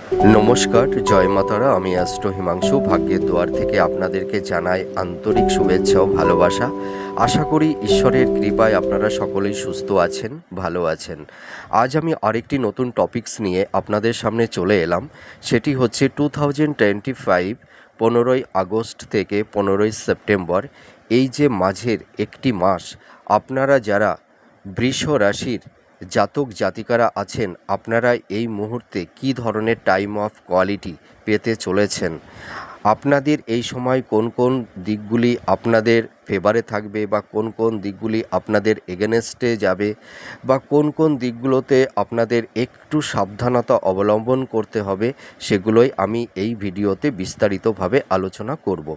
নমস্কার, জয় মাতারা। আমি অ্যাস্ট্রো হিমাংশু ভাগ্যের দুয়ার থেকে আপনাদেরকে জানাই আন্তরিক শুভেচ্ছা ও ভালোবাসা। আশা করি ঈশ্বরের কৃপায় আপনারা সকলেই সুস্থ আছেন, ভালো আছেন। আজ আমি আরেকটি নতুন টপিকস নিয়ে আপনাদের সামনে চলে এলাম। সেটি হচ্ছে 2025 15ই আগস্ট থেকে 15ই সেপ্টেম্বর, এই যে মাঝের একটি মাস, আপনারা যারা বৃষ রাশির জাতক জাতিকারা আছেন, আপনারা এই মুহূর্তে কী ধরনের টাইম অফ কোয়ালিটি পেতে চলেছেন। আপনাদের এই সময় কোন কোন দিকগুলি আপনাদের ফেভারে থাকবে, বা কোন কোন দিকগুলি আপনাদের এগেনস্টে যাবে, বা কোন কোন দিকগুলোতে আপনাদের একটু সাবধানতা অবলম্বন করতে হবে, সেগুলোই আমি এই ভিডিওতে বিস্তারিতভাবে আলোচনা করব।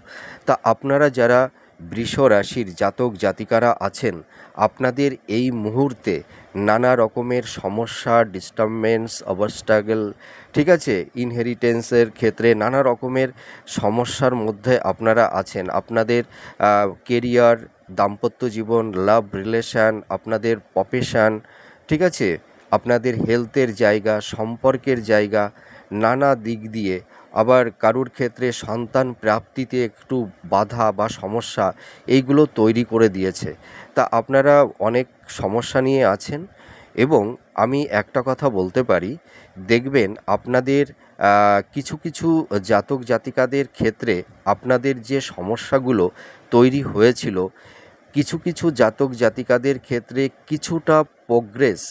তা আপনারা যারা বৃষ রাশির জাতক জাতিকারা আছেন, আপনাদের এই মুহূর্তে নানা রকমের সমস্যা, ডিস্টারবেন্স, অবস্ট্রাগল, ঠিক আছে, ইনহেরিটেন্সের ক্ষেত্রে নানা রকমের সমস্যার মধ্যে আপনারা আছেন। আপনাদের কেরিয়ার, দাম্পত্য জীবন, লাভ রিলেশান, আপনাদের প্রফেশান, ঠিক আছে, আপনাদের হেলথের জায়গা, সম্পর্কের জায়গা, নানা দিক দিয়ে, আবার কারুর ক্ষেত্রে সন্তান প্রাপ্তিতে একটু বাধা বা সমস্যা, এইগুলো তৈরি করে দিয়েছে। তা আপনারা অনেক সমস্যা নিয়ে আছেন, এবং আমি একটা কথা বলতে পারি, দেখবেন আপনাদের কিছু কিছু জাতক জাতিকাদের ক্ষেত্রে আপনাদের যে সমস্যাগুলো তৈরি হয়েছিল, কিছু কিছু জাতক জাতিকাদের ক্ষেত্রে কিছুটা প্রোগ্রেস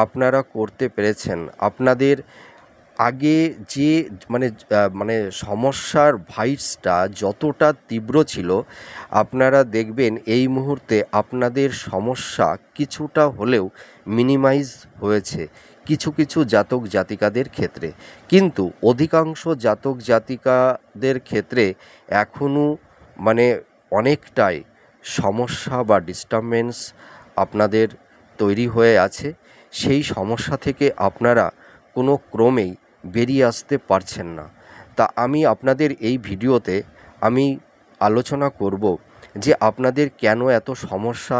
আপনারা করতে পেরেছেন। আপনাদের আগে যে মানে সমস্যার ভাইবসটা যতটা তীব্র ছিল, আপনারা দেখবেন এই মুহূর্তে আপনাদের সমস্যা কিছুটা হলেও মিনিমাইজ হয়েছে কিছু কিছু জাতক জাতিকাদের ক্ষেত্রে। কিন্তু অধিকাংশ জাতক জাতিকাদের ক্ষেত্রে এখনও মানে অনেকটাই সমস্যা বা ডিস্টারবেন্স আপনাদের তৈরি হয়ে আছে। সেই সমস্যা থেকে আপনারা কোনো ক্রমেই বেরিয়ে আসতে পারছেন না। তা আমি আপনাদের এই ভিডিওতে আমি আলোচনা করব যে আপনাদের কেন এত সমস্যা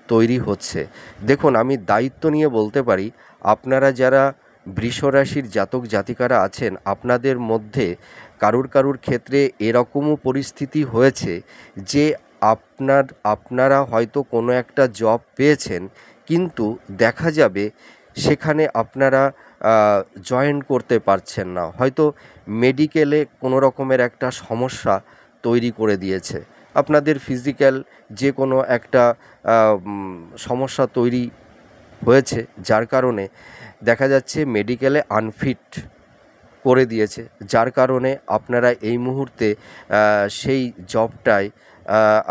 তৈরি হচ্ছে। দেখুন, আমি দায়িত্ব নিয়ে বলতে পারি, আপনারা যারা বৃষ রাশির জাতক জাতিকারা আছেন, আপনাদের মধ্যে কারুর ক্ষেত্রে এরকমও পরিস্থিতি হয়েছে যে আপনারা হয়তো কোনো একটা জব পেয়েছেন, কিন্তু দেখা যাবে সেখানে আপনারা জয়েন করতে পারছেন না। হয়তো মেডিকেলে কোনো রকমের একটা সমস্যা তৈরি করে দিয়েছে, আপনাদের ফিজিক্যাল যে কোনো একটা সমস্যা তৈরি হয়েছে, যার কারণে দেখা যাচ্ছে মেডিকেলে আনফিট করে দিয়েছে, যার কারণে আপনারা এই মুহূর্তে সেই জবটায়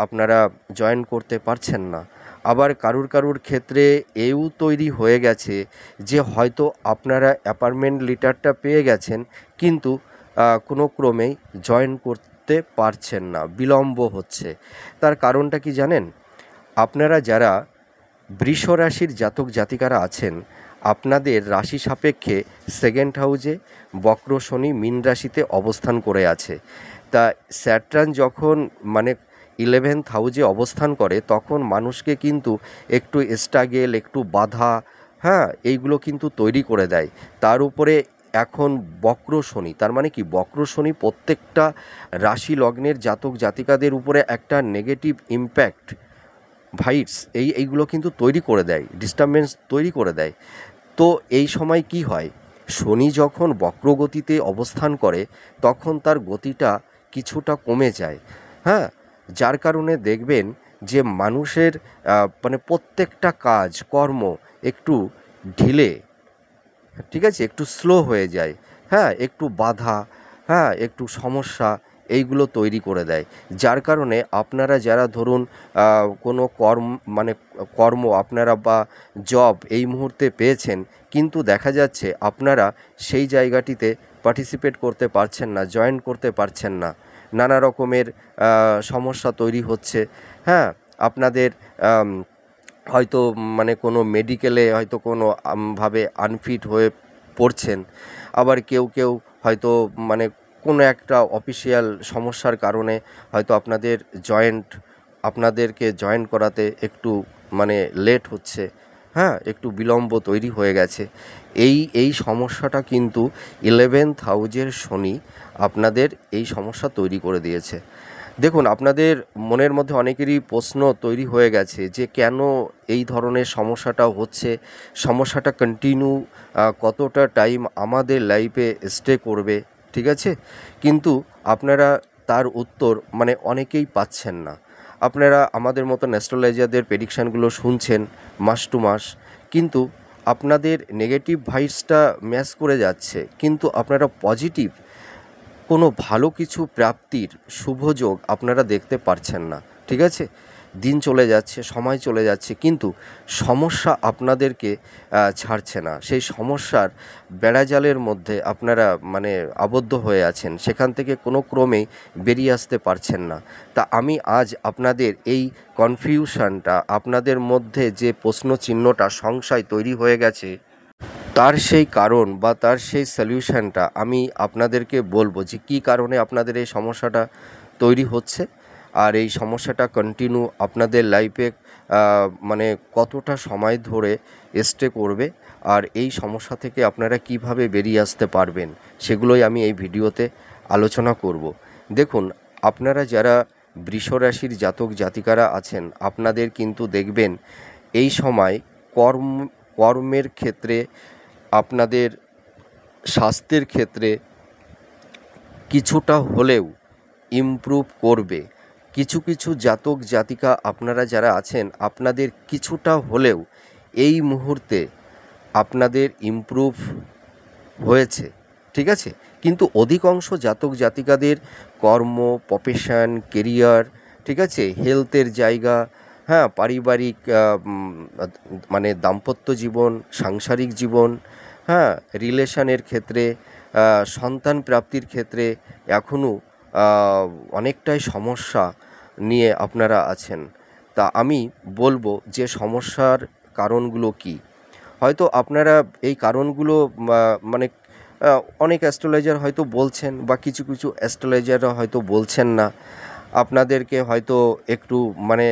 আপনারা জয়েন করতে পারছেন না। আবার কারুর ক্ষেত্রে এও তৈরি হয়ে গেছে যে হয়তো আপনারা অ্যাপয়েন্টমেন্ট লেটারটা পেয়ে গেছেন, কিন্তু কোনো ক্রমেই জয়েন করতে পারছেন না, বিলম্ব হচ্ছে। তার কারণটা কি জানেন? আপনারা যারা বৃষ রাশির জাতক জাতিকারা আছেন, আপনাদের রাশি সাপেক্ষে সেকেন্ড হাউজে বক্র শনি মীন রাশিতে অবস্থান করে আছে। তা স্যাটার্ন যখন মানে 11th হাউজে অবস্থান করে, তখন মানুষকে কিন্তু একটু স্ট্রাগেল, একটু বাধা, হ্যাঁ, এইগুলো কিন্তু তৈরি করে দেয়। তার উপরে এখন বক্র শনি, তার মানে কি, বক্র শনি প্রত্যেকটা রাশি লগ্নের জাতক জাতিকাদের উপরে একটা নেগেটিভ ইম্প্যাক্ট, ভাইবস, এইগুলো কিন্তু তৈরি করে দেয়, ডিস্টারবেন্স তৈরি করে দেয়। তো এই সময় কি হয়, শনি যখন বক্রগতিতে অবস্থান করে, তখন তার গতিটা কিছুটা কমে যায়, হ্যাঁ, যার কারণে দেখবেন যে মানুষের মানে প্রত্যেকটা কাজ কর্ম একটু ঢিলে, ঠিক আছে, একটু স্লো হয়ে যায়, হ্যাঁ, একটু বাধা, হ্যাঁ, একটু সমস্যা, এইগুলো তৈরি করে দেয়। যার কারণে আপনারা যারা ধরুন কোনো কর্ম আপনারা বা জব এই মুহূর্তে পেয়েছেন, কিন্তু দেখা যাচ্ছে আপনারা সেই জায়গাটিতে পার্টিসিপেট করতে পারছেন না, জয়েন করতে পারছেন না, নানা রকমের সমস্যা তৈরি হচ্ছে, হ্যাঁ, আপনাদের হয়তো মানে কোনো মেডিকেলে হয়তো কোনো ভাবে আনফিট হয়ে পড়ছেন। আবার কেউ কেউ হয়তো মানে কোনো একটা অফিসিয়াল সমস্যার কারণে হয়তো আপনাদেরকে জয়েন করাতে একটু মানে লেট হচ্ছে, হ্যাঁ, একটু বিলম্ব তৈরি হয়ে গেছে। এই সমস্যাটা কিন্তু 11th হাউজের শনি আপনাদের এই সমস্যা তৈরি করে দিয়েছে। দেখুন, আপনাদের মনের মধ্যে অনেকেরই প্রশ্ন তৈরি হয়ে গেছে যে কেন এই ধরনের সমস্যাটা হচ্ছে, সমস্যাটা কন্টিনিউ কতটা টাইম আমাদের লাইফে স্টে করবে, ঠিক আছে? কিন্তু আপনারা তার উত্তর মানে অনেকেই পাচ্ছেন না। আপনারা আমাদের মতো অ্যাস্ট্রোলজারদের প্রেডিকশানগুলো শুনছেন মাস টু মাস, কিন্তু আপনাদের নেগেটিভ ভাইবসটা ম্যাচ করে যাচ্ছে, কিন্তু আপনারা পজিটিভ কোনো ভালো কিছু প্রাপ্তির শুভযোগ আপনারা দেখতে পারছেন না, ঠিক আছে? দিন চলে যাচ্ছে, সময় চলে যাচ্ছে, কিন্তু সমস্যা আপনাদেরকে ছাড়ছে না। সেই সমস্যার বেড়াজালের মধ্যে আপনারা মানে আবদ্ধ হয়ে আছেন, সেখান থেকে কোনো ক্রমেই বেরিয়ে আসতে পারছেন না। তা আমি আজ আপনাদের এই কনফিউশনটা, আপনাদের মধ্যে যে প্রশ্নচিহ্নটা, সংশয় তৈরি হয়ে গেছে, তার সেই কারণ বা তার সেই সলিউশনটা আমি আপনাদেরকে বলবো যে কী কারণে আপনাদের এই সমস্যাটা তৈরি হচ্ছে, আর এই সমস্যাটা কন্টিনিউ আপনাদের লাইফে মানে কতটা সময় ধরে স্টে করবে, আর এই সমস্যা থেকে আপনারা কিভাবে বেরিয়ে আসতে পারবেন, সেগুলোই আমি এই ভিডিওতে আলোচনা করব। দেখুন, আপনারা যারা বৃষ রাশির জাতক জাতিকারা আছেন, আপনাদের কিন্তু দেখবেন এই সময় কর্মের ক্ষেত্রে, আপনাদের স্বাস্থ্যের ক্ষেত্রে কিছুটা হলেও ইমপ্রুভ করবে। কিছু কিছু জাতক জাতিকা আপনারা যারা আছেন, আপনাদের কিছুটা হলেও এই মুহূর্তে আপনাদের ইমপ্রুভ হয়েছে, ঠিক আছে? কিন্তু অধিকাংশ জাতক জাতিকাদের কর্ম, প্রফেশন, কেরিয়ার, ঠিক আছে, হেলথের জায়গা, হ্যাঁ, পারিবারিক মানে দাম্পত্য জীবন, সাংসারিক জীবন, হ্যাঁ, রিলেশনের ক্ষেত্রে, সন্তান প্রাপ্তির ক্ষেত্রে এখনও অনেকটাই সমস্যা নিয়ে আপনারা আছেন। তা আমি বলবো যে সমস্যার কারণগুলো কী। হয়তো আপনারা এই কারণগুলো মানে অনেক অ্যাস্ট্রোলজার হয়তো বলছেন, বা কিছু কিছু অ্যাস্ট্রোলজাররা হয়তো বলছেন না, আপনাদেরকে হয়তো একটু মানে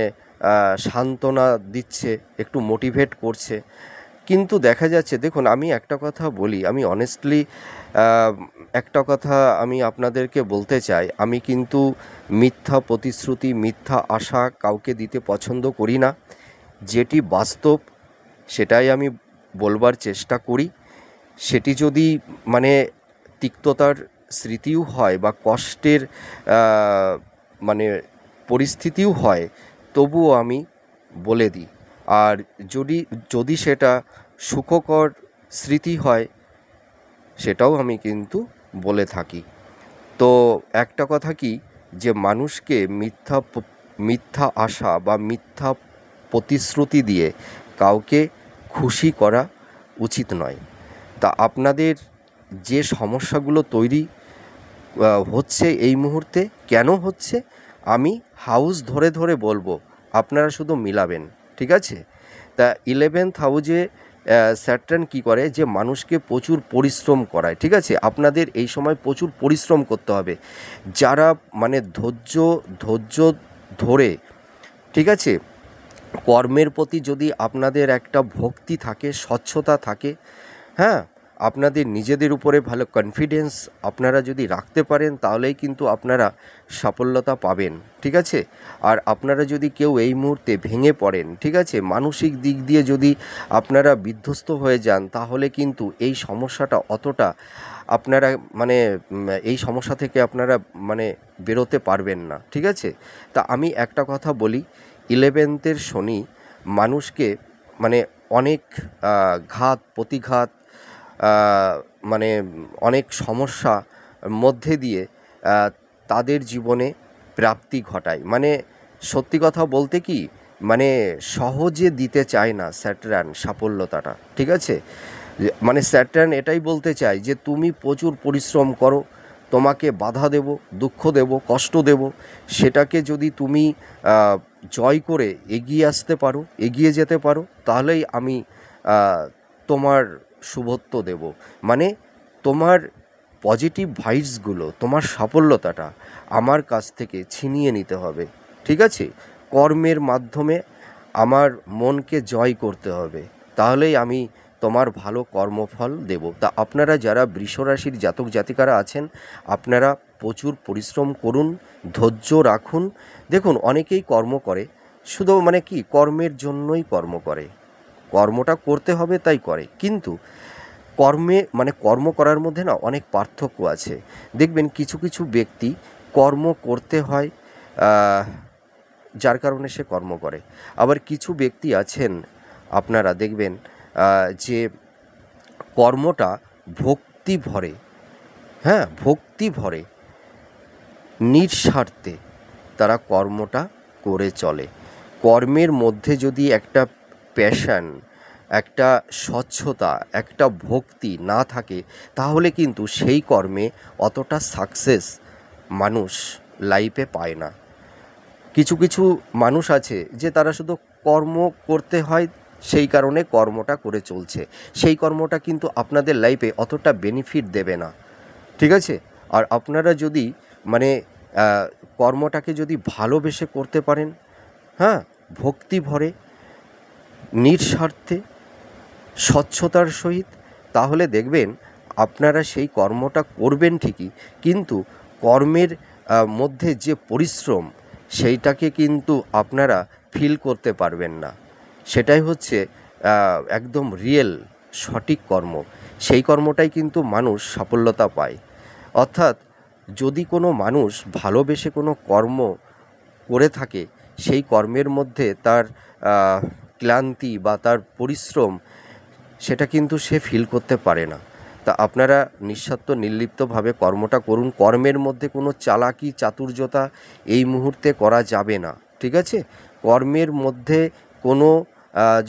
সান্ত্বনা দিচ্ছে, একটু মোটিভেট করছে। কিন্তু দেখা যাচ্ছে, দেখুন আমি একটা কথা বলি, আমি অনেস্টলি একটা কথা আমি আপনাদেরকে বলতে চাই, আমি কিন্তু মিথ্যা প্রতিশ্রুতি, মিথ্যা আশা কাউকে দিতে পছন্দ করি না। যেটি বাস্তব সেটাই আমি বলবার চেষ্টা করি। সেটি যদি মানে তিক্ততার স্মৃতিও হয় বা কষ্টের মানে পরিস্থিতিও হয়, তবুও আমি বলে দিই। আর যদি সেটা সুখকর স্মৃতি হয়, সেটাও আমি কিন্তু বলে থাকি। তো একটা কথা কি, যে মানুষকে মিথ্যা আশা বা মিথ্যা প্রতিশ্রুতি দিয়ে কাউকে খুশি করা উচিত নয়। তা আপনাদের যে সমস্যাগুলো তৈরি হচ্ছে এই মুহূর্তে, কেন হচ্ছে, আমি হাউস ধরে ধরে বলবো, আপনারা শুধু মিলাবেন, ঠিক আছে? তা 11th হাউজে স্যাটার্ন কী করে, যে মানুষকে প্রচুর পরিশ্রম করায়, ঠিক আছে? আপনাদের এই সময় প্রচুর পরিশ্রম করতে হবে। যারা মানে ধৈর্য ধরে, ঠিক আছে, কর্মের প্রতি যদি আপনাদের একটা ভক্তি থাকে, স্বচ্ছতা থাকে, হ্যাঁ, আপনাদের নিজেদের উপরে ভালো কনফিডেন্স আপনারা যদি রাখতে পারেন, তাহলেই কিন্তু আপনারা সাফল্যতা পাবেন, ঠিক আছে? আর আপনারা যদি কেউ এই মুহূর্তে ভেঙে পড়েন, ঠিক আছে, মানসিক দিক দিয়ে যদি আপনারা বিধ্বস্ত হয়ে যান, তাহলে কিন্তু এই সমস্যাটা অতটা আপনারা মানে এই সমস্যা থেকে আপনারা মানে বেরোতে পারবেন না, ঠিক আছে? তা আমি একটা কথা বলি, 11th শনি মানুষকে মানে অনেক ঘাত প্রতিঘাত, মানে অনেক সমস্যা মধ্যে দিয়ে তাদের জীবনে প্রাপ্তি ঘটায়। মানে সত্যি কথা বলতে কি, মানে সহজে দিতে চায় না স্যাটার্ন সাফল্যতাটা, ঠিক আছে? মানে স্যাটার্ন এটাই বলতে চায় যে তুমি প্রচুর পরিশ্রম করো, তোমাকে বাধা দেব, দুঃখ দেব, কষ্ট দেব, সেটাকে যদি তুমি জয় করে এগিয়ে আসতে পারো, এগিয়ে যেতে পারো, তাহলেই আমি তোমার শুভত্ব দেব। মানে তোমার পজিটিভ ভাইবসগুলো, তোমার সাফল্যতাটা আমার কাছ থেকে ছিনিয়ে নিতে হবে, ঠিক আছে? কর্মের মাধ্যমে আমার মনকে জয় করতে হবে, তাহলেই আমি তোমার ভালো কর্মফল দেব। তা আপনারা যারা বৃষরাশির জাতক জাতিকারা আছেন, আপনারা প্রচুর পরিশ্রম করুন, ধৈর্য রাখুন। দেখুন, অনেকেই কর্ম করে, শুধু মানে কি কর্মের জন্যই কর্ম করে, কর্মটা করতে হবে তাই করে, কিন্তু কর্ম করার মধ্যে না অনেক পার্থক্য আছে। দেখবেন কিছু কিছু ব্যক্তি কর্ম করতে হয়, যার কারণে সে কর্ম করে। আবার কিছু ব্যক্তি আছেন, আপনারা দেখবেন যে কর্মটা ভক্তি ভরে, হ্যাঁ ভক্তি ভরে, নিঃস্বার্থে তারা কর্মটা করে চলে। কর্মের মধ্যে যদি একটা প্যাশন, একটা স্বচ্ছতা, একটা ভক্তি না থাকে, তাহলে কিন্তু সেই কর্মে অতটা সাকসেস মানুষ লাইফে পায় না। কিছু কিছু মানুষ আছে যে তারা শুধু কর্ম করতে হয়, সেই কারণে কর্মটা করে চলছে, সেই কর্মটা কিন্তু আপনাদের লাইফে অতটা বেনিফিট দেবে না, ঠিক আছে? আর আপনারা যদি মানে কর্মটাকে যদি ভালোবেসে করতে পারেন, হ্যাঁ ভক্তি ভরে, নিঃস্বার্থে, স্বচ্ছতার সহিত, তাহলে দেখবেন আপনারা সেই কর্মটা করবেন ঠিকই, কিন্তু কর্মের মধ্যে যে পরিশ্রম, সেইটাকে কিন্তু আপনারা ফিল করতে পারবেন না। সেটাই হচ্ছে একদম রিয়েল সঠিক কর্ম, সেই কর্মটাই কিন্তু মানুষ সাফল্যতা পায়। অর্থাৎ যদি কোনো মানুষ ভালোবেসে কোনো কর্ম করে থাকে, সেই কর্মের মধ্যে তার ক্লান্তি বা তার পরিশ্রম, সেটা কিন্তু সে ফিল করতে পারে না। তা আপনারা নিঃস্বার্থ নির্লিপ্তভাবে কর্মটা করুন। কর্মের মধ্যে কোনো চালাকি চাতুর্যতা এই মুহূর্তে করা যাবে না, ঠিক আছে? কর্মের মধ্যে কোনো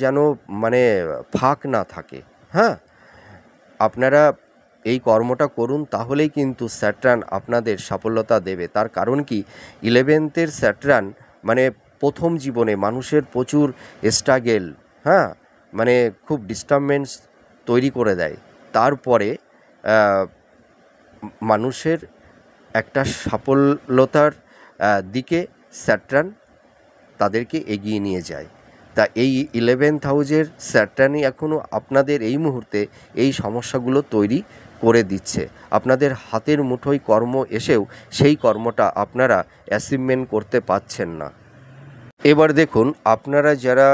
যেন মানে ফাঁক না থাকে, হ্যাঁ। আপনারা এই কর্মটা করুন, তাহলেই কিন্তু স্যাটার্ন আপনাদের সাফল্যতা দেবে। তার কারণ কি, 11th স্যাটার্ন মানে প্রথম জীবনে মানুষের প্রচুর স্ট্রাগেল, হ্যাঁ মানে খুব ডিস্টারবেন্স তৈরি করে দেয়। তারপরে মানুষের একটা সাফল্যতার দিকে স্যাটার্ন তাদেরকে এগিয়ে নিয়ে যায়। তা এই 11th হাউজের স্যাটার্নই এখনও আপনাদের এই মুহূর্তে এই সমস্যাগুলো তৈরি করে দিচ্ছে। আপনাদের হাতের মুঠোয় কর্ম এসেও সেই কর্মটা আপনারা অ্যাচিভমেন্ট করতে পারছেন না। এবার দেখুন, আপনারা যারা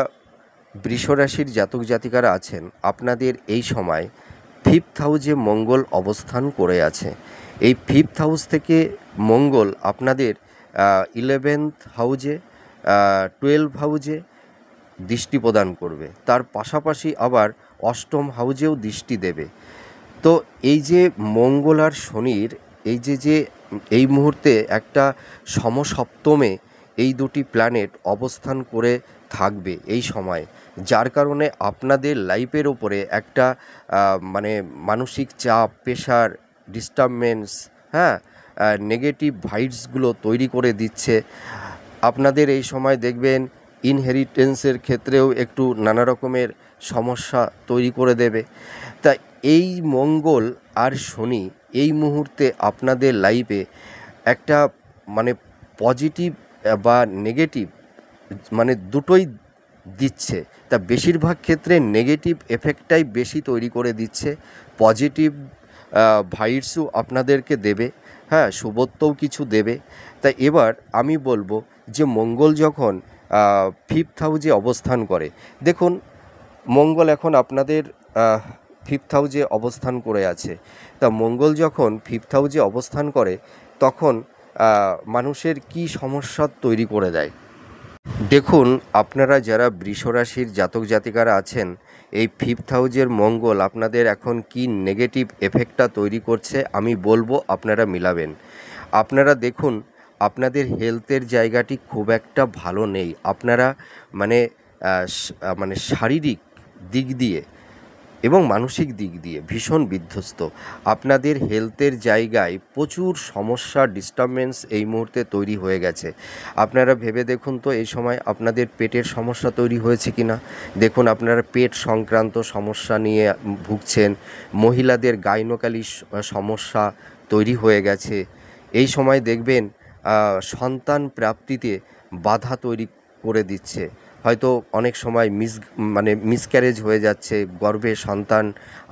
বৃষরাশির জাতক জাতিকারা আছেন, আপনাদের এই সময় 5th হাউজে মঙ্গল অবস্থান করে আছে। এই 5th হাউস থেকে মঙ্গল আপনাদের 11th হাউজে, 12 হাউজে দৃষ্টি প্রদান করবে। তার পাশাপাশি আবার 8ম হাউজেও দৃষ্টি দেবে। তো এই যে মঙ্গল আর শনির এই যে এই মুহূর্তে একটা সমসপ্তমে এই দুটি প্ল্যানেট অবস্থান করে থাকবে এই সময়, যার কারণে আপনাদের লাইফের ওপরে একটা মানে মানসিক চাপ, প্রেশার, ডিস্টারবেন্স, হ্যাঁ নেগেটিভ ভাইবসগুলো তৈরি করে দিচ্ছে। আপনাদের এই সময় দেখবেন ইনহেরিটেন্সের ক্ষেত্রেও একটু নানা রকমের সমস্যা তৈরি করে দেবে। তা এই মঙ্গল আর শনি এই মুহূর্তে আপনাদের লাইফে একটা মানে পজিটিভ বা নেগেটিভ মানে দুটোই দিচ্ছে। তা বেশিরভাগ ক্ষেত্রে নেগেটিভ এফেক্টটাই বেশি তৈরি করে দিচ্ছে, পজিটিভ ভাইবসও আপনাদেরকে দেবে, হ্যাঁ শুভত্বও কিছু দেবে। তা এবার আমি বলবো যে মঙ্গল যখন 5th হাউজে অবস্থান করে, দেখুন মঙ্গল এখন আপনাদের 5th হাউজে অবস্থান করে আছে। তা মঙ্গল যখন 5th হাউজে অবস্থান করে, তখন মানুষের কি সমস্যা তৈরি করে দেয়। দেখুন, আপনারা যারা বৃষরাশির জাতক জাতিকারা আছেন, এই 5th হাউজের মঙ্গল আপনাদের এখন কি নেগেটিভ এফেক্টটা তৈরি করছে আমি বলবো, আপনারা মিলাবেন। আপনারা দেখুন, আপনাদের হেলথের জায়গাটি খুব একটা ভালো নেই। আপনারা মানে শারীরিক দিক দিয়ে এবং মানসিক দিক দিয়ে ভীষণ বিধ্বস্ত। আপনাদের হেলথের জায়গায় প্রচুর সমস্যা, ডিস্টারবেন্স এই মুহূর্তে তৈরি হয়ে গেছে। আপনারা ভেবে দেখুন তো এই সময় আপনাদের পেটের সমস্যা তৈরি হয়েছে কি না। দেখুন, আপনারা পেট সংক্রান্ত সমস্যা নিয়ে ভুগছেন, মহিলাদের গাইনোকালি সমস্যা তৈরি হয়ে গেছে। এই সময় দেখবেন সন্তান প্রাপ্তিতে বাধা তৈরি করে দিচ্ছে। হয়তো অনেক সময় মিসক্যারেজ হয়ে যাচ্ছে, গর্ভে সন্তান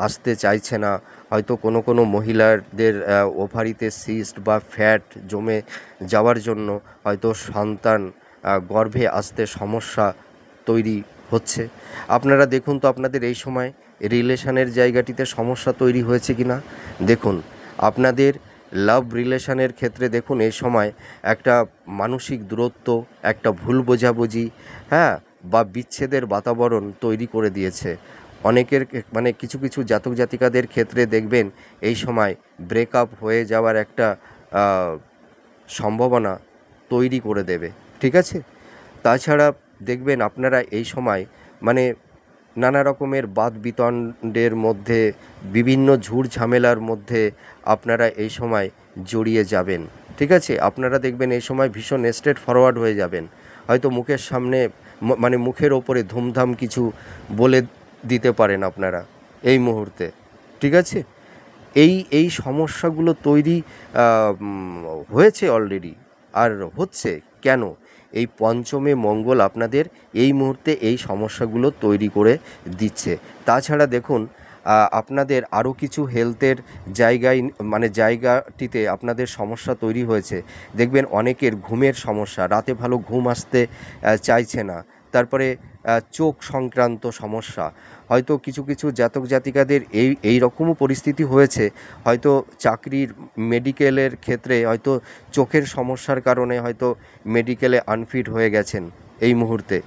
আসতে চাইছে না, হয়তো কোনো কোনো মহিলাদের ওভারিতে সিস্ট বা ফ্যাট জমে যাওয়ার জন্য হয়তো সন্তান গর্ভে আসতে সমস্যা তৈরি হচ্ছে। আপনারা দেখুন তো আপনাদের এই সময় রিলেশনের জায়গাটিতে সমস্যা তৈরি হয়েছে কি না। দেখুন আপনাদের লাভ রিলেশনের ক্ষেত্রে দেখুন এই সময় একটা মানসিক দূরত্ব, একটা ভুল বোঝাবুঝি, হ্যাঁ, বা বিচ্ছেদের বাতাবরণ তৈরি করে দিয়েছে। অনেকের কিছু কিছু জাতক জাতিকাদের ক্ষেত্রে দেখবেন এই সময় ব্রেকআপ হয়ে যাওয়ার একটা সম্ভাবনা তৈরি করে দেবে, ঠিক আছে। তাছাড়া দেখবেন আপনারা এই সময় নানা রকমের বাদ বিতণ্ডের মধ্যে, বিভিন্ন ঝুট ঝামেলার মধ্যে আপনারা এই সময় জড়িয়ে যাবেন, ঠিক আছে। আপনারা দেখবেন এই সময় ভীষণ স্ট্রেট ফরওয়ার্ড হয়ে যাবেন, হয়তো মুখের সামনে মুখের ওপরে ধুমধাম কিছু বলে দিতে পারেন আপনারা এই মুহূর্তে, ঠিক আছে। এই সমস্যাগুলো তৈরি হয়েছে অলরেডি, আর হচ্ছে কেন? এই পঞ্চমে মঙ্গল আপনাদের এই মুহূর্তে এই সমস্যাগুলো তৈরি করে দিচ্ছে। তাছাড়া দেখুন আপনাদের আরও কিছু হেলথের জায়গাটিতে আপনাদের সমস্যা তৈরি হয়েছে। দেখবেন অনেকের ঘুমের সমস্যা, রাতে ভালো ঘুম আসতে চাইছে না। তারপরে চোখ সংক্রান্ত সমস্যা, হয়তো কিছু কিছু জাতক জাতিকাদের এই রকমও পরিস্থিতি হয়েছে, হয়তো চাকরির মেডিকেলের ক্ষেত্রে হয়তো চোখের সমস্যার কারণে হয়তো মেডিকেলে আনফিট হয়ে গেছেন এই মুহূর্তে।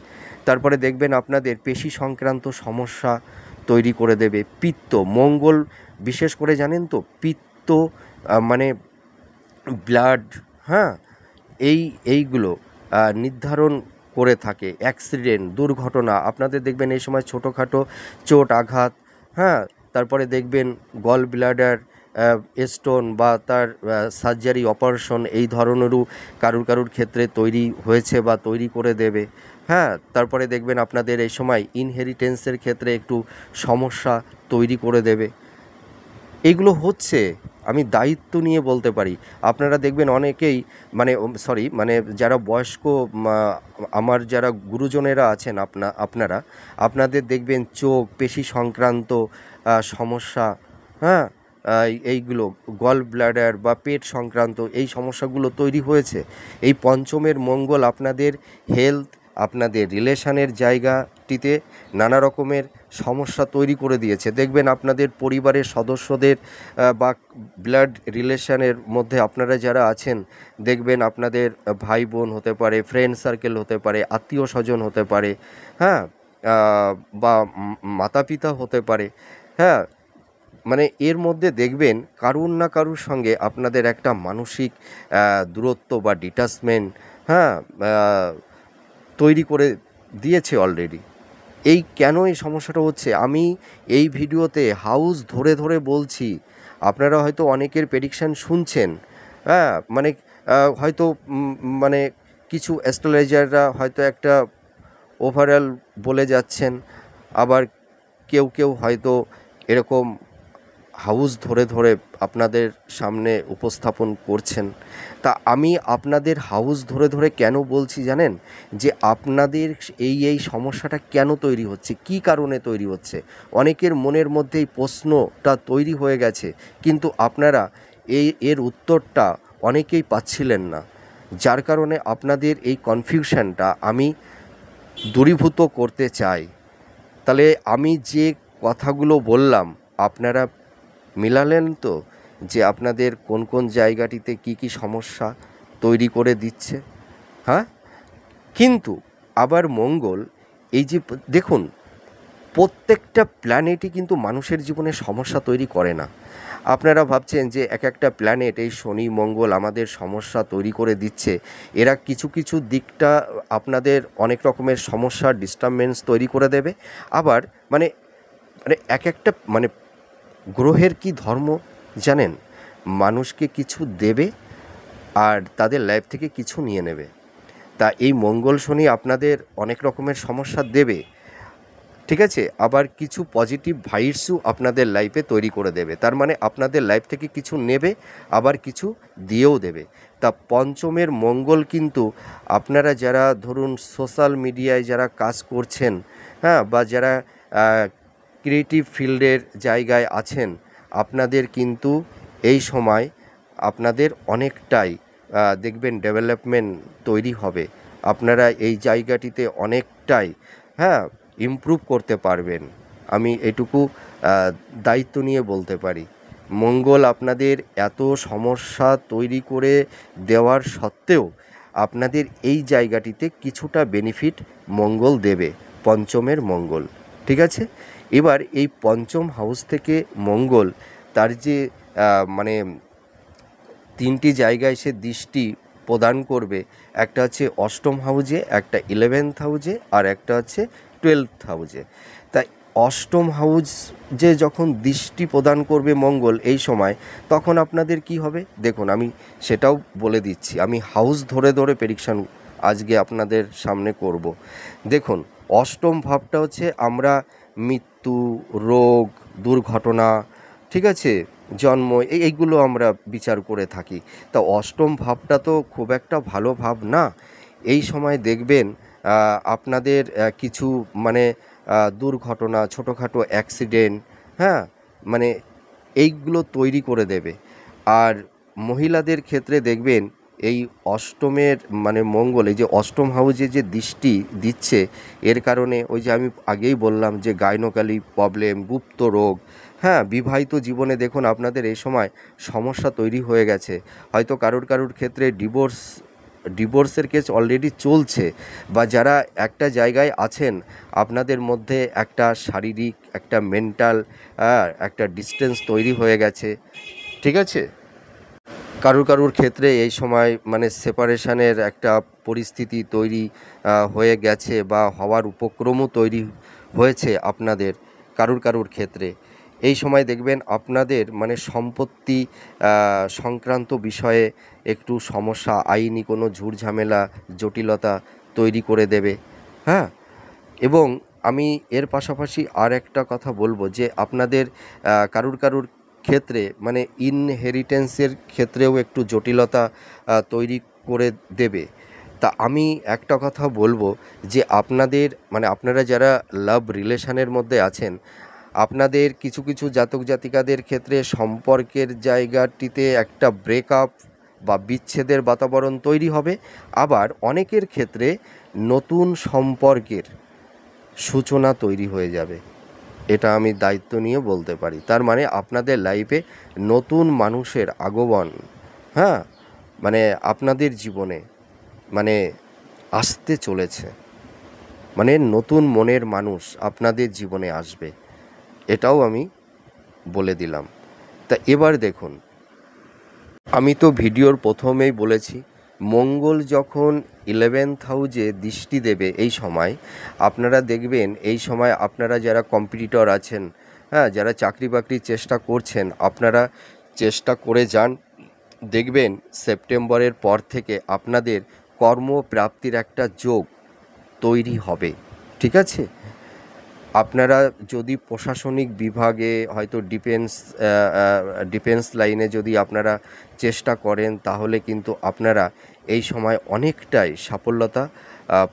তারপরে দেখবেন আপনাদের পেশি সংক্রান্ত সমস্যা তৈরি করে দেবে। পিত্ত, মঙ্গল বিশেষ করে জানেন তো, পিত্ত ব্লাড, হ্যাঁ, এইগুলো নির্ধারণ করে থাকে। অ্যাক্সিডেন্ট, দুর্ঘটনা, আপনাদের দেখবেন এই সময় ছোটোখাটো চোট আঘাত, হ্যাঁ, তারপরে দেখবেন গল ব্লাডার স্টোন বা তার সার্জারি অপারেশন এই ধরনেরও কারুর ক্ষেত্রে তৈরি হয়েছে বা তৈরি করে দেবে, হ্যাঁ। তারপরে দেখবেন আপনাদের এই সময় ইনহেরিটেন্সের ক্ষেত্রে একটু সমস্যা তৈরি করে দেবে। এগুলো হচ্ছে, আমি দায়িত্ব নিয়ে বলতে পারি। আপনারা দেখবেন অনেকেই যারা বয়স্ক, আমার যারা গুরুজনেরা আছেন, আপনাদের দেখবেন চোখ, পেশি সংক্রান্ত সমস্যা, হ্যাঁ, এইগুলো গল ব্লাডার বা পেট সংক্রান্ত এই সমস্যাগুলো তৈরি হয়েছে। এই পঞ্চমের মঙ্গল আপনাদের হেলথ, আপনাদের রিলেশনের জায়গাটিতে নানা রকমের সমস্যা তৈরি করে দিয়েছে। দেখবেন আপনাদের পরিবারের সদস্যদের বা ব্লাড রিলেশনের মধ্যে আপনারা যারা আছেন, দেখবেন আপনাদের ভাই বোন হতে পারে, ফ্রেন্ড সার্কেল হতে পারে, আত্মীয় স্বজন হতে পারে, হ্যাঁ, বা মাতা পিতা হতে পারে, হ্যাঁ, এর মধ্যে দেখবেন কারুর না কারুর সঙ্গে আপনাদের একটা মানসিক দূরত্ব বা ডিটাচমেন্ট, হ্যাঁ, তৈরি করে দিয়েছে অলরেডি। কেন এই সমস্যাটা হচ্ছে, আমি এই ভিডিওতে হাউস ধরে ধরে বলছি। আপনারা হয়তো অনেকের প্রেডিকশান শুনছেন, হ্যাঁ, হয়তো কিছু অ্যাস্ট্রোলজাররা হয়তো একটা ওভারঅল বলে যাচ্ছেন, আবার কেউ হয়তো এরকম হাউস ধরে ধরে আপনাদের সামনে উপস্থাপন করছেন। তা আমি আপনাদের হাউস ধরে ধরে কেন বলছি জানেন? যে আপনাদের এই সমস্যাটা কেন তৈরি হচ্ছে, কী কারণে তৈরি হচ্ছে। অনেকের মনের মধ্যে এই প্রশ্নটা তৈরি হয়ে গেছে, কিন্তু আপনারা এর উত্তরটা অনেকেই পাচ্ছিলেন না। যার কারণে আপনাদের এই কনফিউশনটা আমি দূরীভূত করতে চাই। তাহলে আমি যে কথাগুলো বললাম আপনারা মিলালেন তো, যে আপনাদের কোন কোন জায়গাটিতে কি সমস্যা তৈরি করে দিচ্ছে, হ্যাঁ। কিন্তু আবার মঙ্গল, এই যে দেখুন, প্রত্যেকটা প্ল্যানেটই কিন্তু মানুষের জীবনে সমস্যা তৈরি করে না। আপনারা ভাবছেন যে একটা প্ল্যানেট, এই শনি মঙ্গল আমাদের সমস্যা তৈরি করে দিচ্ছে, এরা কিছু কিছু দিকটা আপনাদের অনেক রকমের সমস্যা, ডিস্টারবেন্স তৈরি করে দেবে। আবার একটা গ্রহের কি ধর্ম জানেন? মানুষকে কিছু দেবে আর তাদের লাইফ থেকে কিছু নিয়ে নেবে। তা এই মঙ্গল শনি আপনাদের অনেক রকমের সমস্যা দেবে। ঠিক আছে, আবার কিছু পজিটিভ ভাইবসও আপনাদের লাইফে তৈরি করে দেবে। তার মানে আপনাদের লাইফ থেকে কিছু নেবে, আবার কিছু দিয়েও দেবে। তা পঞ্চমের মঙ্গল কিন্তু আপনারা যারা ধরুন সোশ্যাল মিডিয়ায় যারা কাজ করছেন, হ্যাঁ, বা যারা ক্রিয়েটিভ ফিল্ডের জায়গায় আছেন, আপনাদের কিন্তু এই সময় আপনাদের অনেকটাই দেখবেন ডেভেলপমেন্ট তৈরি হবে। আপনারা এই জায়গাটিতে অনেকটাই, হ্যাঁ, ইমপ্রুভ করতে পারবেন। আমি এটুকু দায়িত্ব নিয়ে বলতে পারি। মঙ্গল আপনাদের এত সমস্যা তৈরি করে দেওয়ার সত্ত্বেও আপনাদের এই জায়গাটিতে কিছুটা বেনিফিট মঙ্গল দেবে, পঞ্চমের মঙ্গল। ঠিক আছে, এবার এই পঞ্চম হাউস থেকে মঙ্গল তার যে মানে তিনটি জায়গায় সে দৃষ্টি প্রদান করবে। একটা হচ্ছে অষ্টম হাউজে, একটা 11th হাউজে, আর একটা হচ্ছে 12th হাউজে। তাই অষ্টম হাউজ যে যখন দৃষ্টি প্রদান করবে মঙ্গল এই সময়, তখন আপনাদের কি হবে দেখুন, আমি সেটাও বলে দিচ্ছি। আমি হাউস ধরে ধরে প্রেডিকশন আজকে আপনাদের সামনে করব। দেখুন, অষ্টম ভাবটা হচ্ছে আমরা মৃত্যু, রোগ, দুর্ঘটনা, ঠিক আছে, জন্ম, এইগুলো আমরা বিচার করে থাকি। তা অষ্টম ভাবটা তো খুব একটা ভালো ভাব না। এই সময় দেখবেন আপনাদের কিছু মানে দুর্ঘটনা, ছোটোখাটো অ্যাক্সিডেন্ট, হ্যাঁ, মানে এইগুলো তৈরি করে দেবে। আর মহিলাদের ক্ষেত্রে দেখবেন এই অষ্টমের মানে মঙ্গল, এই যে অষ্টম হাউজে যে দৃষ্টি দিচ্ছে, এর কারণে ওই যে আমি আগেই বললাম যে গাইনোকালি প্রবলেম, গুপ্ত রোগ, হ্যাঁ, বিবাহিত জীবনে দেখুন আপনাদের এই সময় সমস্যা তৈরি হয়ে গেছে। হয়তো কারুর ক্ষেত্রে ডিভোর্সের কেস অলরেডি চলছে, বা যারা একটা জায়গায় আছেন আপনাদের মধ্যে একটা শারীরিক, একটা মেন্টাল, একটা ডিস্টেন্স তৈরি হয়ে গেছে। ঠিক আছে, কারুর ক্ষেত্রে এই সময় মানে সেপারেশনের একটা পরিস্থিতি তৈরি হয়ে গেছে, বা হওয়ার উপক্রমও তৈরি হয়েছে আপনাদের কারুর ক্ষেত্রে। এই সময় দেখবেন আপনাদের মানে সম্পত্তি সংক্রান্ত বিষয়ে একটু সমস্যা, আইনি কোনো ঝুটঝামেলা, জটিলতা তৈরি করে দেবে, হ্যাঁ। এবং আমি এর পাশাপাশি আর একটা কথা বলবো যে আপনাদের কারুর ক্ষেত্রে মানে ইনহেরিটেন্সের ক্ষেত্রেও একটু জটিলতা তৈরি করে দেবে। তা আমি একটা কথা বলবো যে আপনাদের মানে আপনারা যারা লাভ রিলেশনের মধ্যে আছেন, আপনাদের কিছু জাতক জাতিকাদের ক্ষেত্রে সম্পর্কের জায়গাটিতে একটা ব্রেকআপ বা বিচ্ছেদের বাতাবরণ তৈরি হবে। আবার অনেকের ক্ষেত্রে নতুন সম্পর্কের সূচনা তৈরি হয়ে যাবে। এটা আমি দায়িত্ব নিয়ে বলতে পারি। তার মানে আপনাদের লাইফে নতুন মানুষের আগমন, হ্যাঁ, মানে আপনাদের জীবনে মানে আসতে চলেছে। মানে নতুন মনের মানুষ আপনাদের জীবনে আসবে, এটাও আমি বলে দিলাম। তা এবার দেখুন, আমি তো ভিডিওর প্রথমেই বলেছি, মঙ্গল যখন 11th হাউজে দৃষ্টি দেবে এই সময়, আপনারা দেখবেন এই সময় আপনারা যারা কম্পিটিটর আছেন, হ্যাঁ, যারা চাকরি বাকরির চেষ্টা করছেন, আপনারা চেষ্টা করে যান। দেখবেন সেপ্টেম্বরের পর থেকে আপনাদের কর্মপ্রাপ্তির একটা যোগ তৈরি হবে। ঠিক আছে, আপনারা যদি প্রশাসনিক বিভাগে হয়তো ডিফেন্স লাইনে যদি আপনারা চেষ্টা করেন, তাহলে কিন্তু আপনারা এই সময় অনেকটাই সাফল্যতা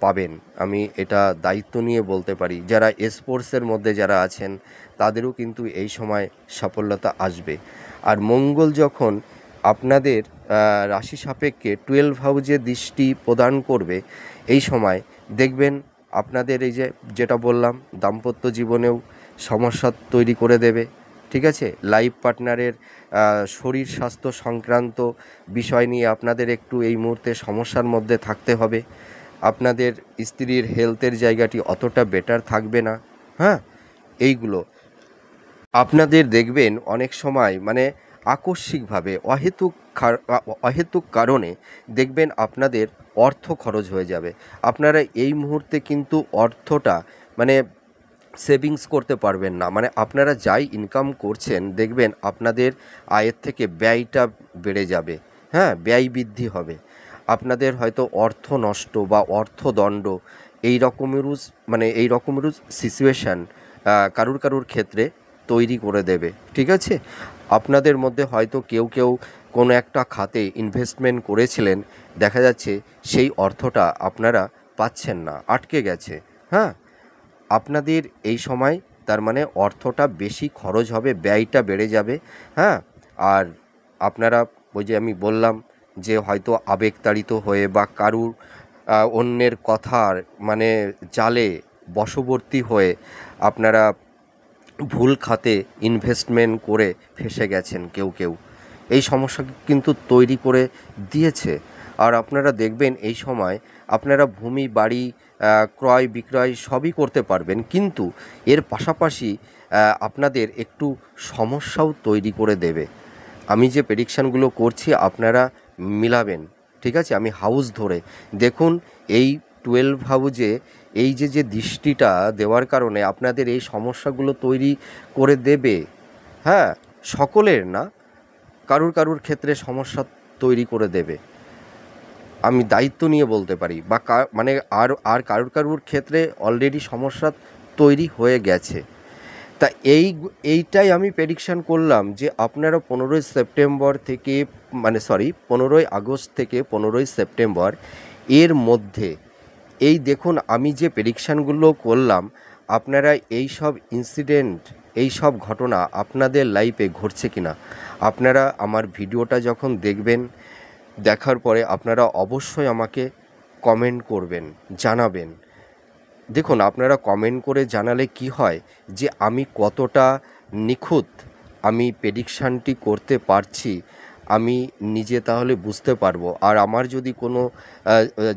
পাবেন। আমি এটা দায়িত্ব নিয়ে বলতে পারি। যারা স্পোর্টসের মধ্যে যারা আছেন, তাদেরও কিন্তু এই সময় সাফল্যতা আসবে। আর মঙ্গল যখন আপনাদের রাশি সাপেক্ষে 12 হাউজে দৃষ্টি প্রদান করবে এই সময়, দেখবেন আপনাদের এই যে যেটা বললাম, দাম্পত্য জীবনেও সমস্যা তৈরি করে দেবে। ঠিক আছে, লাইফ পার্টনারের শরীর স্বাস্থ্য সংক্রান্ত বিষয় নিয়ে আপনাদের একটু এই মুহূর্তে সমস্যার মধ্যে থাকতে হবে। আপনাদের স্ত্রীর হেলথের জায়গাটি অতটা বেটার থাকবে না, হ্যাঁ। এইগুলো আপনাদের দেখবেন অনেক সময় মানে আকস্মিকভাবে অহেতুক কারণে দেখবেন আপনাদের অর্থ খরচ হয়ে যাবে। আপনারা এই মুহূর্তে কিন্তু অর্থটা মানে সেভিংস করতে পারবেন না। মানে আপনারা যাই ইনকাম করছেন, দেখবেন আপনাদের আয়ের থেকে ব্যয়টা বেড়ে যাবে, হ্যাঁ, ব্যয় বৃদ্ধি হবে। আপনাদের হয়তো অর্থ নষ্ট বা অর্থদণ্ড এই রকমেরও এই রকমেরও সিচুয়েশান কারুর কারুর ক্ষেত্রে তৈরি করে দেবে। ঠিক আছে, আপনাদের মধ্যে হয়তো কেউ কেউ কোনো একটা খাতে ইনভেস্টমেন্ট করেছিলেন, দেখা যাচ্ছে সেই অর্থটা আপনারা পাচ্ছেন না, আটকে গেছে। হ্যাঁ, আপনাদের এই সময় তার মানে অর্থটা বেশি খরচ হবে, ব্যয়টা বেড়ে যাবে। হ্যাঁ, আর আপনারা ওই যে আমি বললাম যে হয়তো আবেগতাড়িত হয়ে বা কারুর অন্যের কথার জালে বশবর্তী হয়ে আপনারা ভুল খাতে ইনভেস্টমেন্ট করে ফেঁসে গেছেন কেউ কেউ। এই সমস্যা কিন্তু তৈরি করে দিয়েছে। আর আপনারা দেখবেন এই সময় আপনারা ভূমি বাড়ি ক্রয় বিক্রয় সবই করতে পারবেন, কিন্তু এর পাশাপাশি আপনাদের একটু সমস্যাও তৈরি করে দেবে। আমি যে প্রেডিকশানগুলো করছি আপনারা মিলাবেন। ঠিক আছে, আমি হাউস ধরে দেখুন, এই 12 হাউজে এই যে দৃষ্টিটা দেওয়ার কারণে আপনাদের এই সমস্যাগুলো তৈরি করে দেবে। হ্যাঁ, সকলের না, কারুর কারুর ক্ষেত্রে সমস্যা তৈরি করে দেবে, আমি দায়িত্ব নিয়ে বলতে পারি। বা আর কারুর কারুর ক্ষেত্রে অলরেডি সমস্যা তৈরি হয়ে গেছে। তা এইটাই আমি প্রেডিকশান করলাম যে আপনারা 15ই সেপ্টেম্বর থেকে 15ই আগস্ট থেকে 15ই সেপ্টেম্বর এর মধ্যে এই দেখুন আমি যে প্রেডিকশানগুলো করলাম, আপনারা এই সব ইনসিডেন্ট, এই সব ঘটনা আপনাদের লাইফে ঘটছে কিনা, আপনারা আমার ভিডিওটা যখন দেখবেন, দেখার পরে আপনারা অবশ্যই আমাকে কমেন্ট করবেন, জানাবেন। দেখুন, আপনারা কমেন্ট করে জানালে কি হয় যে আমি কতটা নিখুঁত আমি প্রেডিকশানটি করতে পারছি আমি নিজে তাহলে বুঝতে পারবো। আর আমার যদি কোনো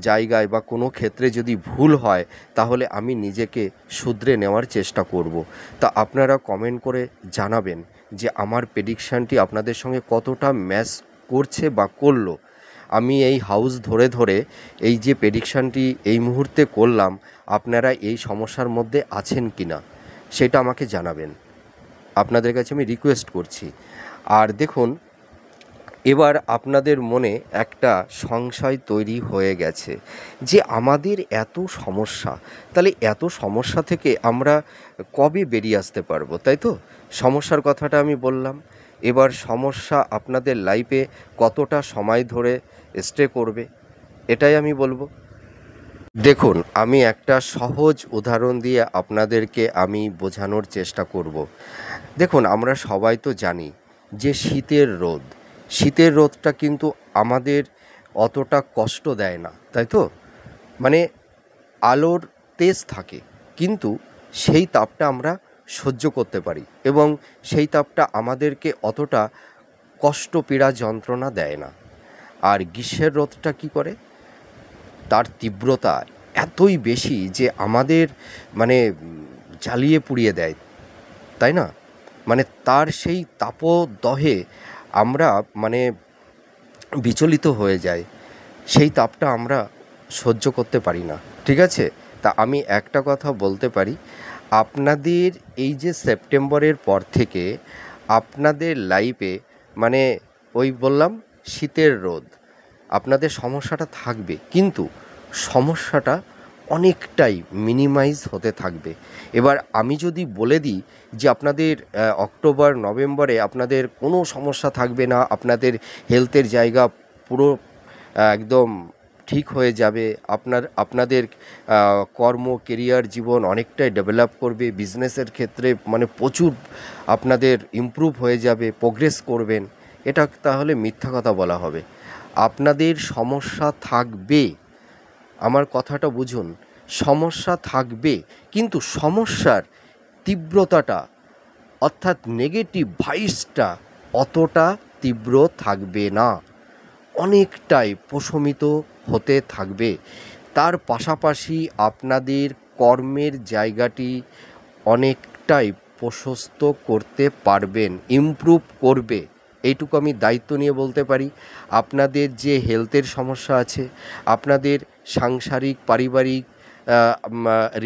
জায়গায় বা কোনো ক্ষেত্রে যদি ভুল হয় তাহলে আমি নিজেকে শুধরে নেওয়ার চেষ্টা করব। তা আপনারা কমেন্ট করে জানাবেন যে আমার প্রেডিকশানটি আপনাদের সঙ্গে কতটা ম্যাচ করছে বা করলো। আমি এই হাউস ধরে ধরে এই যে প্রেডিকশানটি এই মুহূর্তে করলাম, আপনারা এই সমস্যার মধ্যে আছেন কি না সেটা আমাকে জানাবেন, আপনাদের কাছে আমি রিকোয়েস্ট করছি। আর দেখুন, এবার আপনাদের মনে একটা সংশয় তৈরি হয়ে গেছে যে আমাদের এত সমস্যা, তাহলে এত সমস্যা থেকে আমরা কবে বেরিয়ে আসতে পারবো, তাই তো? সমস্যার কথাটা আমি বললাম। এবার সমস্যা আপনাদের লাইফে কতটা সময় ধরে স্টে করবে এটাই আমি বলবো। দেখুন, আমি একটা সহজ উদাহরণ দিয়ে আপনাদেরকে আমি বোঝানোর চেষ্টা করব। দেখুন, আমরা সবাই তো জানি যে শীতের রোদটা কিন্তু আমাদের অতটা কষ্ট দেয় না, তাই তো? মানে আলোর তেজ থাকে, কিন্তু সেই তাপটা আমরা সহ্য করতে পারি এবং সেই তাপটা আমাদেরকে অতটা কষ্ট পীড়া যন্ত্রণা দেয় না। আর গ্রীষ্মের রোদটা কী করে, তার তীব্রতা এতই বেশি যে আমাদের জ্বালিয়ে পুড়িয়ে দেয়, তাই না? তার সেই তাপদহে আমরা বিচলিত হয়ে যাই, সেই তাপটা আমরা সহ্য করতে পারি না। ঠিক আছে, তা আমি একটা কথা বলতে পারি, আপনাদের এই যে সেপ্টেম্বরের পর থেকে আপনাদের লাইফে ওই বললাম শীতের রোদ, আপনাদের সমস্যাটা থাকবে, কিন্তু সমস্যাটা অনেকটাই মিনিমাইজ হতে থাকবে। এবার আমি যদি বলে দিই যে আপনাদের অক্টোবর নভেম্বরে আপনাদের কোনো সমস্যা থাকবে না, আপনাদের হেলথের জায়গা পুরো একদম ঠিক হয়ে যাবে, আপনাদের কর্ম কেরিয়ার জীবন অনেকটাই ডেভেলপ করবে, বিজনেসের ক্ষেত্রে প্রচুর আপনাদের ইমপ্রুভ হয়ে যাবে, প্রোগ্রেস করবেন, এটা তাহলে মিথ্যা কথা বলা হবে। আপনাদের সমস্যা থাকবে, আমার কথাটা বুঝুন, সমস্যা থাকবে, কিন্তু সমস্যার তীব্রতাটা অর্থাৎ নেগেটিভ ভাইবসটা অতটা তীব্র থাকবে না, অনেকটাই প্রশমিত হতে থাকবে। তার পাশাপাশি আপনাদের কর্মের জায়গাটি অনেকটাই প্রশস্ত করতে পারবেন, ইমপ্রুভ করবে, এইটুকু আমি দায়িত্ব নিয়ে বলতে পারি। আপনাদের যে হেলথের সমস্যা আছে, আপনাদের সাংসারিক পারিবারিক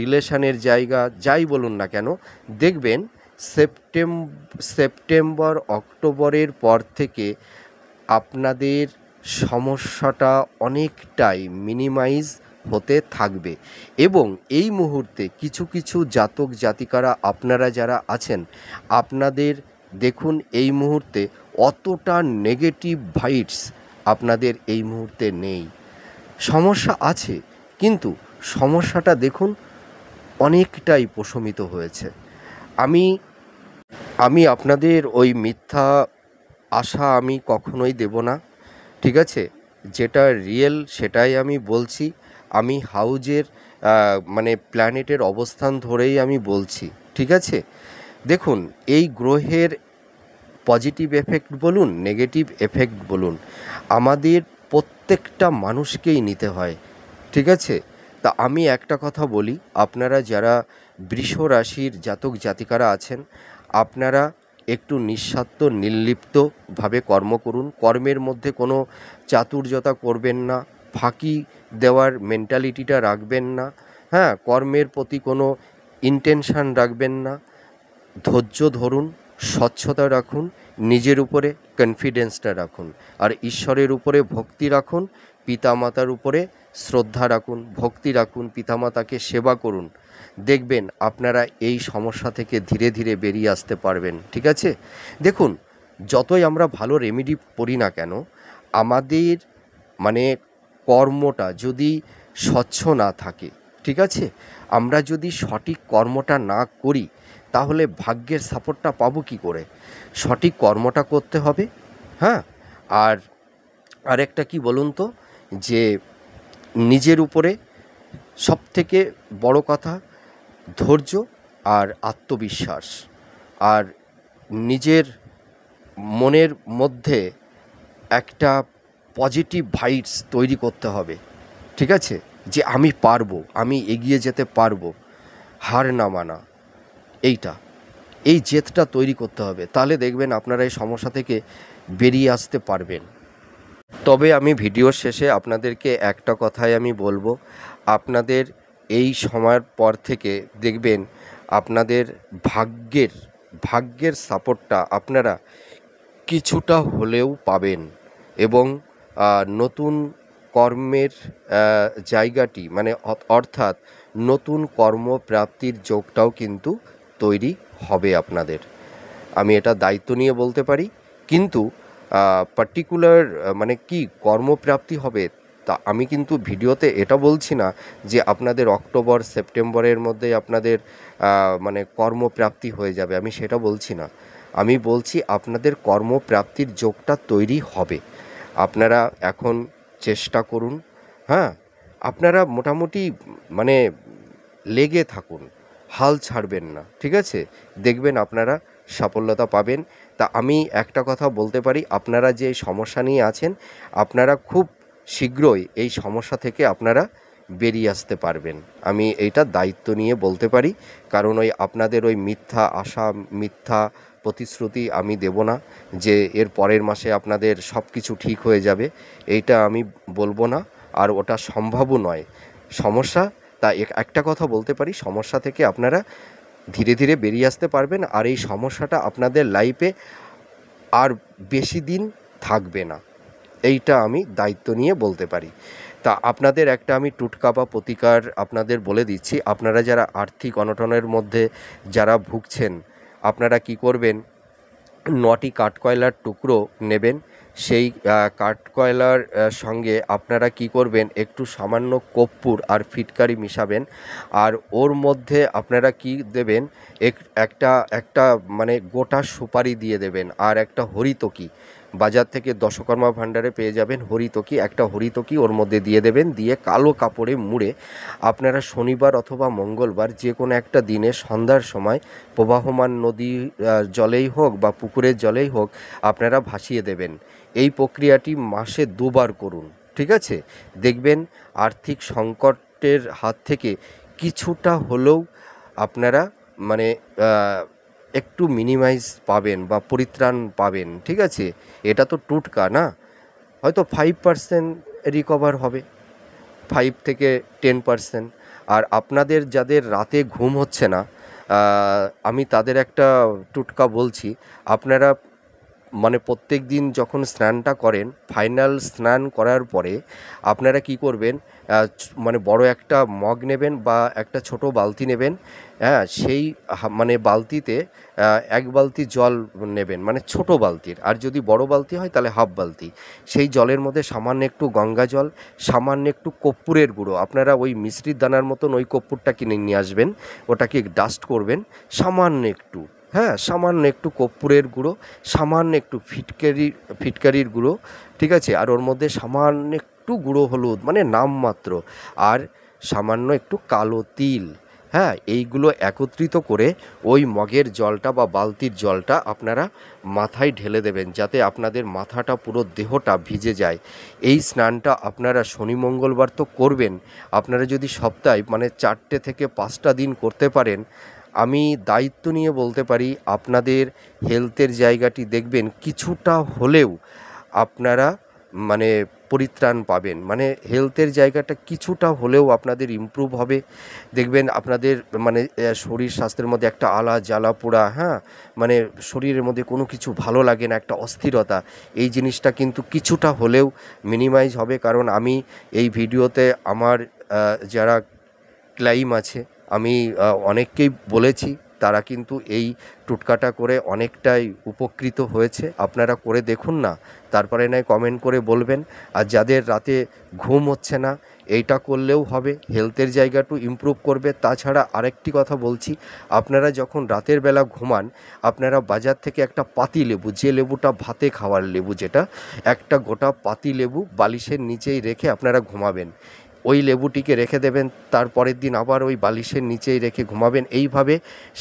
রিলেশনের জায়গা যাই বলুন না কেন, দেখবেন সেপ্টেম্বর অক্টোবরের পর থেকে আপনাদের সমস্যাটা অনেকটাই মিনিমাইজ হতে থাকবে। এবং এই মুহূর্তে কিছু কিছু জাতক জাতিকারা আপনারা যারা আছেন, আপনাদের দেখুন এই মুহূর্তে অতটা নেগেটিভ ভাইবস আপনাদের এই মুহূর্তে নেই। সমস্যা আছে, কিন্তু সমস্যাটা দেখুন অনেকটাই প্রশমিত হয়েছে। আমি আমি আপনাদের ওই মিথ্যা আশা আমি কখনোই দেব না, ঠিক আছে? যেটা রিয়েল সেটাই আমি বলছি। আমি হাউজের মানে প্ল্যানেটের অবস্থান ধরেই আমি বলছি, ঠিক আছে? দেখুন, এই গ্রহের পজিটিভ এফেক্ট বলুন, নেগেটিভ এফেক্ট বলুন, আমাদের প্রত্যেকটা মানুষকেই নিতে হয়, ঠিক আছে? তা আমি একটা কথা বলি, আপনারা যারা বৃষ রাশির জাতক জাতিকারা আছেন, আপনারা একটু নিঃস্বার্থ নির্লিপ্তভাবে কর্ম করুন। কর্মের মধ্যে কোনো চাতুর্যতা করবেন না, ফাঁকি দেওয়ার মেন্টালিটিটা রাখবেন না, হ্যাঁ, কর্মের প্রতি কোনো ইন্টেনশান রাখবেন না। ধৈর্য ধরুন, স্বচ্ছতা রাখুন, নিজের উপরে কনফিডেন্সটা রাখুন, আর ঈশ্বরের উপরে ভক্তি রাখুন, পিতামাতার উপরে শ্রদ্ধা রাখুন, ভক্তি রাখুন, পিতামাতাকে সেবা করুন। দেখবেন আপনারা এই সমস্যা থেকে ধীরে ধীরে বেরিয়ে আসতে পারবেন, ঠিক আছে? দেখুন, যতই আমরা ভালো রেমেডি করি না কেন, আমাদের মানে কর্মটা যদি স্বচ্ছ না থাকে, ঠিক আছে, আমরা যদি সঠিক কর্মটা না করি, তাহলে ভাগ্যের সাপোর্টটা পাবো কী করে? সঠিক কর্মটা করতে হবে, হ্যাঁ। আর আরেকটা কি বলুন তো, যে নিজের উপরে সবথেকে বড় কথা ধৈর্য আর আত্মবিশ্বাস, আর নিজের মনের মধ্যে একটা পজিটিভ ভাইবস তৈরি করতে হবে, ঠিক আছে? যে আমি পারবো, আমি এগিয়ে যেতে পারবো, হার না মানা, এই জেদটা তৈরি করতে হবে। তাহলে দেখবেন আপনারা এই সমস্যা থেকে বেরিয়ে আসতে পারবেন। তবে আমি ভিডিওর শেষে আপনাদেরকে একটা কথাই আমি বলবো, আপনাদের এই সময়ের পর থেকে দেখবেন আপনাদের ভাগ্যের সাপোর্টটা আপনারা কিছুটা হলেও পাবেন, এবং নতুন কর্মের জায়গাটি মানে অর্থাৎ নতুন কর্মপ্রাপ্তির যোগটাও কিন্তু তৈরি হবে আপনাদের। আমি এটা দায়িত্ব নিয়ে বলতে পারি। কিন্তু পার্টিকুলার মানে কি কর্মপ্রাপ্তি হবে, তা আমি কিন্তু ভিডিওতে এটা বলছি না যে আপনাদের অক্টোবর সেপ্টেম্বরের মধ্যে আপনাদের মানে কর্মপ্রাপ্তি হয়ে যাবে, আমি সেটা বলছি না। আমি বলছি আপনাদের কর্মপ্রাপ্তির যোগটা তৈরি হবে। আপনারা এখন চেষ্টা করুন, হ্যাঁ, আপনারা মোটামুটি মানে লেগে থাকুন, হাল ছাড়বেন না, ঠিক আছে? দেখবেন আপনারা সাফল্যতা পাবেন। তা আমি একটা কথা বলতে পারি, আপনারা যে সমস্যা নিয়ে আছেন, আপনারা খুব শীঘ্রই এই সমস্যা থেকে আপনারা বেরিয়ে আসতে পারবেন। আমি এইটা দায়িত্ব নিয়ে বলতে পারি, কারণ ওই আপনাদের ওই মিথ্যা আশা, মিথ্যা প্রতিশ্রুতি আমি দেব না যে এর পরের মাসে আপনাদের সব কিছু ঠিক হয়ে যাবে, এইটা আমি বলবো না, আর ওটা সম্ভবও নয়। সমস্যা, তা একটা কথা বলতে পারি, সমস্যা থেকে আপনারা ধীরে ধীরে বেরিয়ে আসতে পারবেন, আর এই সমস্যাটা আপনাদের লাইফে আর বেশি দিন থাকবে না, এইটা আমি দায়িত্ব নিয়ে বলতে পারি। তা আপনাদের একটা আমি টুটকা বা প্রতিকার আপনাদের বলে দিচ্ছি। আপনারা যারা আর্থিক অনটনের মধ্যে যারা ভুগছেন, আপনারা কি করবেন, 9টি কাঠকয়লার টুকরো নেবেন। সেই কাঠকয়লার সঙ্গে আপনারা কি করবেন, একটু সামান্য কর্পূর আর ফিটকারি মিশাবেন, আর ওর মধ্যে আপনারা কি দেবেন, একটা মানে গোটা সুপারি দিয়ে দেবেন, আর একটা হরিতকি, বাজার থেকে দশকর্মা ভাণ্ডারে পেয়ে যাবেন হরিতকি, একটা হরিতকি ওর মধ্যে দিয়ে দেবেন। দিয়ে কালো কাপড়ে মুড়ে আপনারা শনিবার অথবা মঙ্গলবার যে কোনো একটা দিনে সন্ধ্যার সময় প্রবাহমান নদী জলেই হোক বা পুকুরের জলেই হোক আপনারা ভাসিয়ে দেবেন। এই প্রক্রিয়াটি মাসে 2বার করুন, ঠিক আছে? দেখবেন আর্থিক সংকটের হাত থেকে কিছুটা হলেও আপনারা মানে একটু মিনিমাইজ পাবেন বা পরিত্রাণ পাবেন, ঠিক আছে? এটা তো টুটকা না, হয়তো 5% রিকভার হবে, 5 থেকে 10%। আর আপনাদের যাদের রাতে ঘুম হচ্ছে না, আমি তাদের একটা টুটকা বলছি। আপনারা মানে প্রত্যেক দিন যখন স্নানটা করেন, ফাইনাল স্নান করার পরে আপনারা কি করবেন, মানে বড় একটা মগ নেবেন বা একটা ছোট বালতি নেবেন। হ্যাঁ, সেই মানে বালতিতে 1 বালতি জল নেবেন, মানে ছোট বালতির। আর যদি বড় বালতি হয় তাহলে হাফ বালতি। সেই জলের মধ্যে সামান্য একটু গঙ্গা জল, সামান্য একটু কর্পূরের গুঁড়ো, আপনারা ওই মিষ্টির দানার মতন ওই কর্পূরটা কিনে নিয়ে আসবেন, ওটাকে ডাস্ট করবেন সামান্য একটু। হ্যাঁ, সামান্য একটু কর্পূরের গুঁড়ো, সামান্য একটু ফিটকারির গুঁড়ো, ঠিক আছে? আর ওর মধ্যে সামান্য একটু গুঁড়ো হলুদ, মানে নামমাত্র, আর সামান্য একটু কালো তিল। হ্যাঁ, এইগুলো একত্রিত করে ওই মগের জলটা বা বালতির জলটা আপনারা মাথায় ঢেলে দেবেন, যাতে আপনাদের মাথাটা পুরো দেহটা ভিজে যায়। এই স্নানটা আপনারা শনি মঙ্গলবার তো করবেন, আপনারা যদি সপ্তাহে মানে 4টে থেকে 5টা দিন করতে পারেন, আমি দায়িত্ব নিয়ে বলতে পারি আপনাদের হেলথের জায়গাটি দেখবেন কিছুটা হলেও আপনারা মানে পরিত্রাণ পাবেন, মানে হেলথের জায়গাটা কিছুটা হলেও আপনাদের ইমপ্রুভ হবে। দেখবেন আপনাদের মানে শরীর স্বাস্থ্যের মধ্যে একটা আলা জ্বালা পোড়া, হ্যাঁ, মানে শরীরের মধ্যে কোনো কিছু ভালো লাগে না, একটা অস্থিরতা, এই জিনিসটা কিন্তু কিছুটা হলেও মিনিমাইজ হবে। কারণ আমি এই ভিডিওতে আমার যারা ক্লাইম আছে, আমি অনেককেই বলেছি, তারা কিন্তু এই টোটকাটা করে অনেকটাই উপকৃত হয়েছে। আপনারা করে দেখুন না, তারপরে নয় কমেন্ট করে বলবেন। আর যাদের রাতে ঘুম হচ্ছে না, এইটা করলেও হবে, হেলথের জায়গাটু ইমপ্রুভ করবে। তাছাড়া আরেকটি কথা বলছি, আপনারা যখন রাতের বেলা ঘুমান, আপনারা বাজার থেকে একটা পাতি লেবু, যে লেবুটা ভাতে খাওয়ার লেবু, যেটা একটা গোটা পাতি লেবু বালিশের নিচেই রেখে আপনারা ঘুমাবেন। ওই লেবুটিকে রেখে দেবেন, তারপরের দিন আবার ওই বালিশের নিচেই রেখে ঘুমাবেন। এইভাবে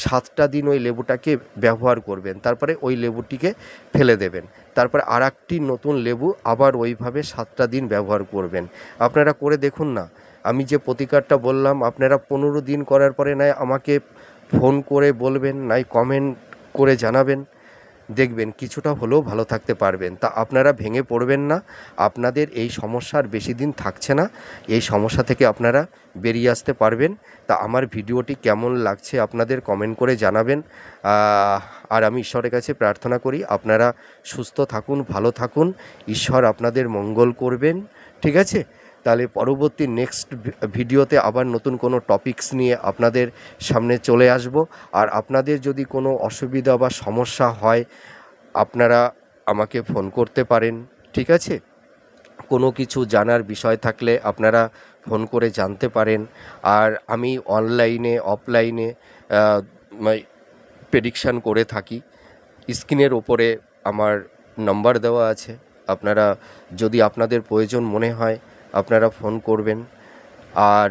7টা দিন ওই লেবুটাকে ব্যবহার করবেন, তারপরে ওই লেবুটিকে ফেলে দেবেন, তারপরে আরেকটি নতুন লেবু আবার ওইভাবে 7টা দিন ব্যবহার করবেন। আপনারা করে দেখুন না। আমি যে প্রতিকারটা বললাম, আপনারা 15 দিন করার পরে নয় আমাকে ফোন করে বলবেন, নয় কমেন্ট করে জানাবেন, দেখবেন কিছুটা হলেও ভালো থাকতে পারবেন। তা আপনারা ভেঙে পড়বেন না, আপনাদের এই সমস্যা আর বেশি দিন থাকছে না, এই সমস্যা থেকে আপনারা বেরিয়ে আসতে পারবেন। তা আমার ভিডিওটি কেমন লাগছে আপনাদের কমেন্ট করে জানাবেন। আর আমি ঈশ্বরের কাছে প্রার্থনা করি আপনারা সুস্থ থাকুন, ভালো থাকুন, ঈশ্বর আপনাদের মঙ্গল করবেন, ঠিক আছে? তাহলে পরবর্তী নেক্সট ভিডিওতে আবার নতুন কোনো টপিকস নিয়ে আপনাদের সামনে চলে আসব। আর আপনাদের যদি কোনো অসুবিধা বা সমস্যা হয়, আপনারা আমাকে ফোন করতে পারেন, ঠিক আছে? কোনো কিছু জানার বিষয় থাকলে আপনারা ফোন করে জানতে পারেন। আর আমি অনলাইনে অফলাইনে প্রেডিকশান করে থাকি। স্ক্রিনের ওপরে আমার নাম্বার দেওয়া আছে, আপনারা যদি আপনাদের প্রয়োজন মনে হয় আপনারা ফোন করবেন। আর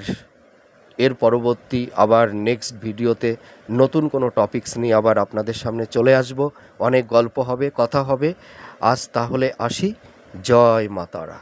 এর পরবর্তী আবার নেক্সট ভিডিওতে নতুন কোনো টপিকস নিয়ে আবার আপনাদের সামনে চলে আসব। অনেক গল্প হবে, কথা হবে। আজ তাহলে আসি। জয় মা তারা।